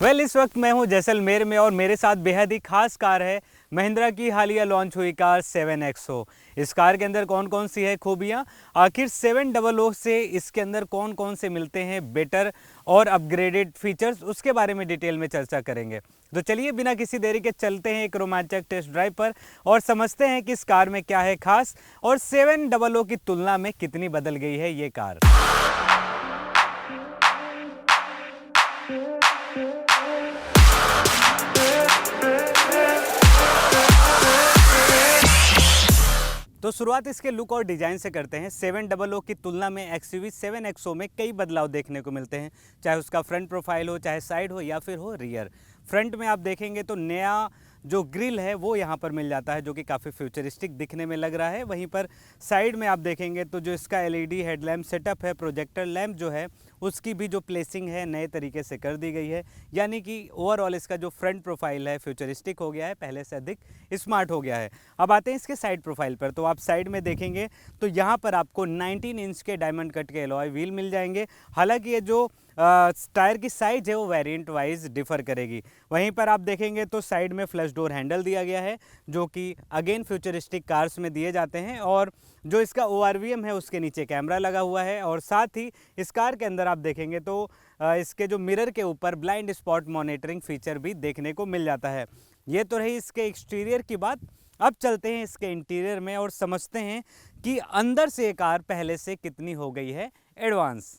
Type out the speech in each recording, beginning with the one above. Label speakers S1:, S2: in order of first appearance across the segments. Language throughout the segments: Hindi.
S1: इस वक्त मैं हूं जैसलमेर में और मेरे साथ बेहद ही खास कार है महिंद्रा की हालिया लॉन्च हुई कार 7XO। इस कार के अंदर कौन कौन सी है खूबियां, आखिर 700 से इसके अंदर कौन कौन से मिलते हैं बेटर और अपग्रेडेड फीचर्स, उसके बारे में डिटेल में चर्चा करेंगे। तो चलिए बिना किसी देरी के चलते हैं एक रोमांचक टेस्ट ड्राइव पर और समझते हैं कि इस कार में क्या है खास और 700 की तुलना में कितनी बदल गई है ये कार। तो शुरुआत इसके लुक और डिज़ाइन से करते हैं। 700 की तुलना में एक्सयूवी 7XO में कई बदलाव देखने को मिलते हैं, चाहे उसका फ्रंट प्रोफाइल हो, चाहे साइड हो या फिर हो रियर। फ्रंट में आप देखेंगे तो नया जो ग्रिल है वो यहाँ पर मिल जाता है, जो कि काफ़ी फ्यूचरिस्टिक दिखने में लग रहा है। वहीं पर साइड में आप देखेंगे तो जो इसका एलईडी हेडलैम्प सेटअप है, प्रोजेक्टर लैंप जो है उसकी भी जो प्लेसिंग है नए तरीके से कर दी गई है, यानी कि ओवरऑल इसका जो फ्रंट प्रोफाइल है फ्यूचरिस्टिक हो गया है, पहले से अधिक स्मार्ट हो गया है। अब आते हैं इसके साइड प्रोफाइल पर। तो आप साइड में देखेंगे तो यहाँ पर आपको 19 इंच के डायमंड कट के एलॉय व्हील मिल जाएंगे। हालांकि ये जो टायर की साइज है वो वेरिएंट वाइज डिफर करेगी। वहीं पर आप देखेंगे तो साइड में फ्लश डोर हैंडल दिया गया है, जो कि अगेन फ्यूचरिस्टिक कार्स में दिए जाते हैं। और जो इसका ORVM है उसके नीचे कैमरा लगा हुआ है। और साथ ही इस कार के अंदर आप देखेंगे तो इसके जो मिरर के ऊपर ब्लाइंड स्पॉट मॉनिटरिंग फीचर भी देखने को मिल जाता है। ये तो रही इसके एक्सटीरियर की बात। अब चलते हैं इसके इंटीरियर में और समझते हैं कि अंदर से ये कार पहले से कितनी हो गई है एडवांस।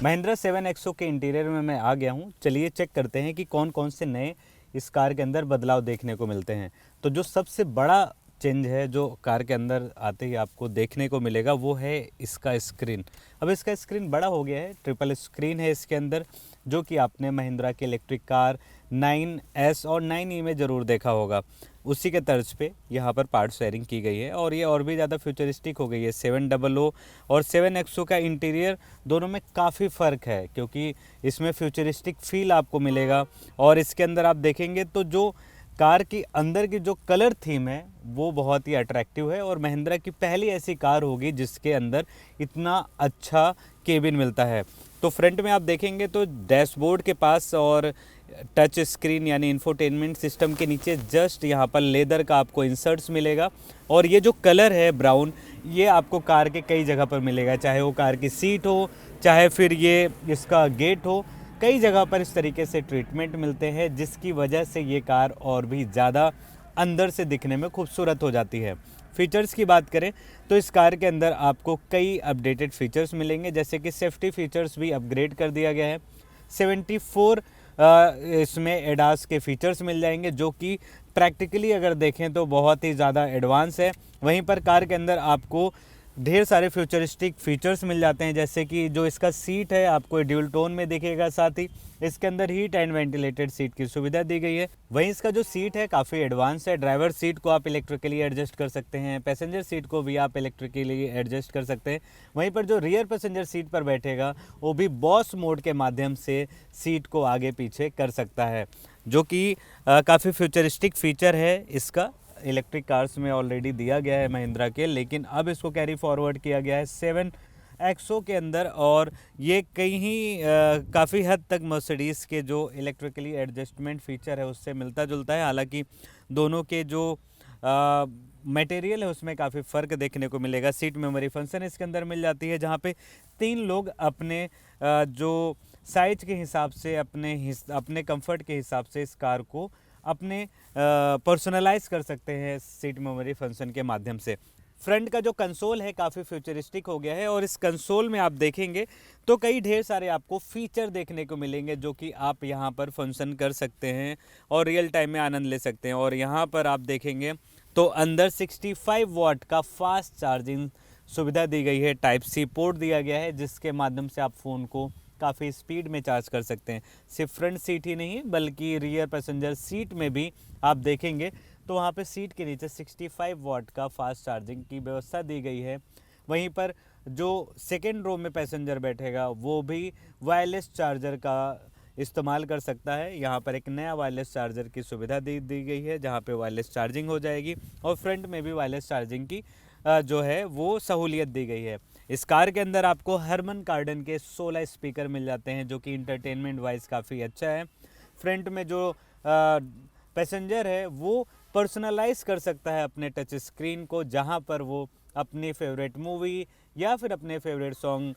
S1: महिंद्रा 7XO के इंटीरियर में मैं आ गया हूं। चलिए चेक करते हैं कि कौन कौन से नए इस कार के अंदर बदलाव देखने को मिलते हैं। तो जो सबसे बड़ा चेंज है जो कार के अंदर आते ही आपको देखने को मिलेगा वो है इसका स्क्रीन। अब इसका स्क्रीन बड़ा हो गया है, ट्रिपल स्क्रीन है इसके अंदर, जो कि आपने महिंद्रा की इलेक्ट्रिक कार 9S और 9E में ज़रूर देखा होगा। उसी के तर्ज पे यहाँ पर पार्ट शेयरिंग की गई है और ये और भी ज़्यादा फ्यूचरिस्टिक हो गई है। 700 और 7XO का इंटीरियर दोनों में काफ़ी फ़र्क है, क्योंकि इसमें फ्यूचरिस्टिक फील आपको मिलेगा। और इसके अंदर आप देखेंगे तो जो कार की अंदर की जो कलर थीम है वो बहुत ही अट्रैक्टिव है और महिंद्रा की पहली ऐसी कार होगी जिसके अंदर इतना अच्छा केबिन मिलता है। तो फ्रंट में आप देखेंगे तो डैशबोर्ड के पास और टच स्क्रीन यानी इंफोटेनमेंट सिस्टम के नीचे जस्ट यहाँ पर लेदर का आपको इंसर्ट्स मिलेगा। और ये जो कलर है ब्राउन, ये आपको कार के कई जगह पर मिलेगा, चाहे वो कार की सीट हो, चाहे फिर ये इसका गेट हो। कई जगह पर इस तरीके से ट्रीटमेंट मिलते हैं, जिसकी वजह से ये कार और भी ज़्यादा अंदर से दिखने में खूबसूरत हो जाती है। फीचर्स की बात करें तो इस कार के अंदर आपको कई अपडेटेड फीचर्स मिलेंगे, जैसे कि सेफ्टी फीचर्स भी अपग्रेड कर दिया गया है। 74 इसमें एडास के फीचर्स मिल जाएंगे, जो कि प्रैक्टिकली अगर देखें तो बहुत ही ज़्यादा एडवांस है। वहीं पर कार के अंदर आपको ढेर सारे फ्यूचरिस्टिक फीचर्स मिल जाते हैं, जैसे कि जो इसका सीट है आपको ड्यूल टोन में दिखेगा, साथ ही इसके अंदर हीट एंड वेंटिलेटेड सीट की सुविधा दी गई है। वहीं इसका जो सीट है काफ़ी एडवांस है। ड्राइवर सीट को आप इलेक्ट्रिकली एडजस्ट कर सकते हैं, पैसेंजर सीट को भी आप इलेक्ट्रिकली एडजस्ट कर सकते हैं। वहीं पर जो रियर पैसेंजर सीट पर बैठेगा वो भी बॉस मोड के माध्यम से सीट को आगे पीछे कर सकता है, जो कि काफ़ी फ्यूचरिस्टिक फीचर है इसका। इलेक्ट्रिक कार्स में ऑलरेडी दिया गया है महिंद्रा के, लेकिन अब इसको कैरी फॉरवर्ड किया गया है 7XO के अंदर। और ये कहीं काफ़ी हद तक मर्सिडीज़ के जो इलेक्ट्रिकली एडजस्टमेंट फीचर है उससे मिलता जुलता है। हालांकि दोनों के जो मटेरियल है उसमें काफ़ी फ़र्क देखने को मिलेगा। सीट मेमोरी फंक्शन इसके अंदर मिल जाती है, जहाँ पे 3 लोग अपने जो साइज के हिसाब से अपने कंफर्ट के हिसाब से इस कार को अपने पर्सनलाइज कर सकते हैं सीट मेमोरी फंक्शन के माध्यम से। फ्रंट का जो कंसोल है काफ़ी फ्यूचरिस्टिक हो गया है और इस कंसोल में आप देखेंगे तो कई ढेर सारे आपको फीचर देखने को मिलेंगे, जो कि आप यहाँ पर फंक्शन कर सकते हैं और रियल टाइम में आनंद ले सकते हैं। और यहाँ पर आप देखेंगे तो अंदर 65 वाट का फास्ट चार्जिंग सुविधा दी गई है। टाइप सी पोर्ट दिया गया है, जिसके माध्यम से आप फ़ोन को काफ़ी स्पीड में चार्ज कर सकते हैं। सिर्फ फ्रंट सीट ही नहीं बल्कि रियर पैसेंजर सीट में भी आप देखेंगे तो वहाँ पे सीट के नीचे 65 वाट का फास्ट चार्जिंग की व्यवस्था दी गई है। वहीं पर जो सेकेंड रो में पैसेंजर बैठेगा वो भी वायरलेस चार्जर का इस्तेमाल कर सकता है। यहाँ पर एक नया वायरलेस चार्जर की सुविधा दी गई है, जहाँ पे वायरलेस चार्जिंग हो जाएगी और फ्रंट में भी वायरलेस चार्जिंग की जो है वो सहूलियत दी गई है। इस कार के अंदर आपको हरमन कार्डन के 16 स्पीकर मिल जाते हैं, जो कि इंटरटेनमेंट वाइज काफ़ी अच्छा है। फ्रंट में जो पैसेंजर है वो पर्सनलाइज कर सकता है अपने टच स्क्रीन को, जहाँ पर वो अपनी फेवरेट मूवी या फिर अपने फेवरेट सॉन्ग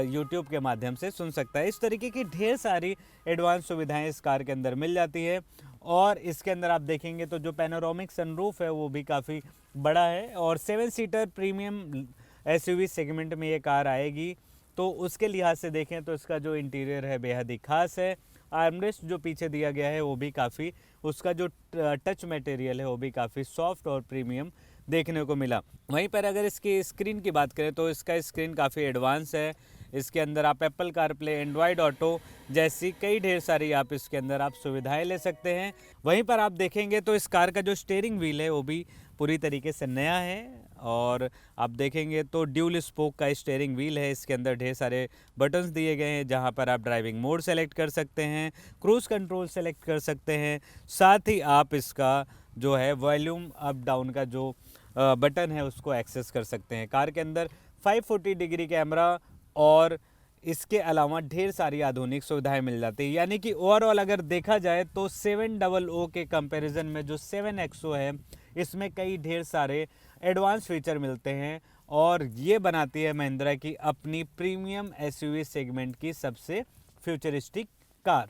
S1: यूट्यूब के माध्यम से सुन सकता है। इस तरीके की ढेर सारी एडवांस सुविधाएं इस कार के अंदर मिल जाती है। और इसके अंदर आप देखेंगे तो जो पैनोरामिक सनरूफ है वो भी काफ़ी बड़ा है और 7 सीटर प्रीमियम एसयूवी सेगमेंट में ये कार आएगी। तो उसके लिहाज से देखें तो इसका जो इंटीरियर है बेहद ही खास है। आर्मरेस्ट जो पीछे दिया गया है वो भी काफ़ी, उसका जो टच मटेरियल है वो भी काफ़ी सॉफ्ट और प्रीमियम देखने को मिला। वहीं पर अगर इसकी स्क्रीन की बात करें तो इसका स्क्रीन काफ़ी एडवांस है। इसके अंदर आप एप्पल कारप्ले, एंड्रॉयड ऑटो जैसी कई ढेर सारी आप इसके अंदर आप सुविधाएं ले सकते हैं। वहीं पर आप देखेंगे तो इस कार का जो स्टीयरिंग व्हील है वो भी पूरी तरीके से नया है और आप देखेंगे तो ड्यूल स्पोक का स्टीयरिंग व्हील है। इसके अंदर ढेर सारे बटन्स दिए गए हैं, जहां पर आप ड्राइविंग मोड सेलेक्ट कर सकते हैं, क्रूज़ कंट्रोल सेलेक्ट कर सकते हैं, साथ ही आप इसका जो है वॉल्यूम अप डाउन का जो बटन है उसको एक्सेस कर सकते हैं। कार के अंदर 540 डिग्री कैमरा और इसके अलावा ढेर सारी आधुनिक सुविधाएं मिल जाती है। यानी कि ओवरऑल अगर देखा जाए तो 700 के कंपैरिजन में जो 7XO है इसमें कई ढेर सारे एडवांस फीचर मिलते हैं और ये बनाती है महिंद्रा की अपनी प्रीमियम एसयूवी सेगमेंट की सबसे फ्यूचरिस्टिक कार।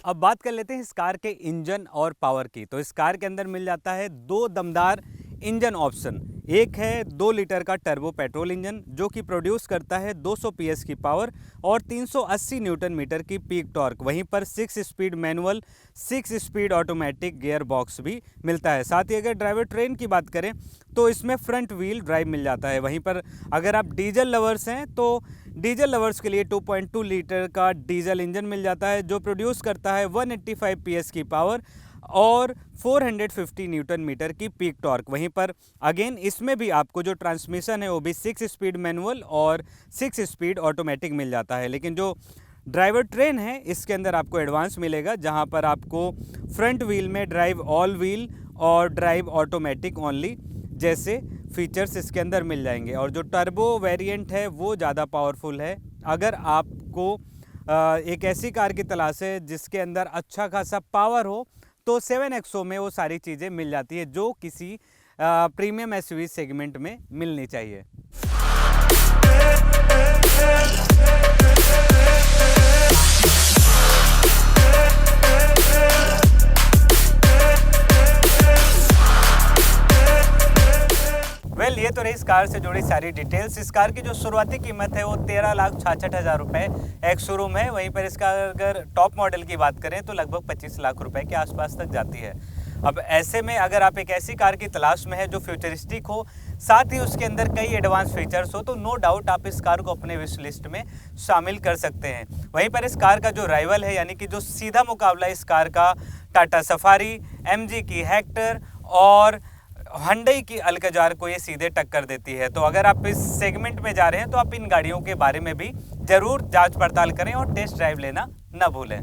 S1: अब बात कर लेते हैं इस कार के इंजन और पावर की। तो इस कार के अंदर मिल जाता है 2 दमदार इंजन ऑप्शन। एक है 2 लीटर का टर्बो पेट्रोल इंजन जो कि प्रोड्यूस करता है 200 PS की पावर और 380 न्यूटन मीटर की पीक टॉर्क। वहीं पर 6 speed manual, 6 speed automatic gear box भी मिलता है। साथ ही अगर ड्राइवर ट्रेन की बात करें तो इसमें फ्रंट व्हील ड्राइव मिल जाता है। वहीं पर अगर आप डीजल लवर्स हैं तो डीजल लवर्स के लिए 2.2 लीटर का डीजल इंजन मिल जाता है जो प्रोड्यूस करता है 185 PS की पावर और 450 न्यूटन मीटर की पीक टॉर्क। वहीं पर अगेन इसमें भी आपको जो ट्रांसमिशन है वो भी 6 स्पीड मैनुअल और 6 स्पीड ऑटोमेटिक मिल जाता है। लेकिन जो ड्राइवर ट्रेन है इसके अंदर आपको एडवांस मिलेगा, जहां पर आपको फ्रंट व्हील में ड्राइव ऑल व्हील और ड्राइव ऑटोमेटिक ओनली जैसे फीचर्स इसके अंदर मिल जाएंगे। और जो टर्बो वेरिएंट है वो ज़्यादा पावरफुल है। अगर आपको एक ऐसी कार की तलाश है जिसके अंदर अच्छा खासा पावर हो तो 7XO में वो सारी चीज़ें मिल जाती है जो किसी प्रीमियम एसयूवी सेगमेंट में मिलनी चाहिए। ये तो रही इस कार से जुड़ी सारी डिटेल्स। इस कार की जो शुरुआती कीमत है वो 13,66,000 रुपये एक्स शोरूम है। वहीं पर इसका अगर टॉप मॉडल की बात करें तो लगभग 25 लाख रुपए के आसपास तक जाती है। अब ऐसे में अगर आप एक ऐसी कार की तलाश में है जो फ्यूचरिस्टिक हो, साथ ही उसके अंदर कई एडवांस फीचर्स हो, तो नो डाउट आप इस कार को अपने विश लिस्ट में शामिल कर सकते हैं। वहीं पर इस कार का जो राइवल है, यानी कि जो सीधा मुकाबला इस कार का टाटा सफारी, MG की हेक्टर और Hyundai की अल्कजार को ये सीधे टक्कर देती है। तो अगर आप इस सेगमेंट में जा रहे हैं तो आप इन गाड़ियों के बारे में भी ज़रूर जांच पड़ताल करें और टेस्ट ड्राइव लेना न भूलें।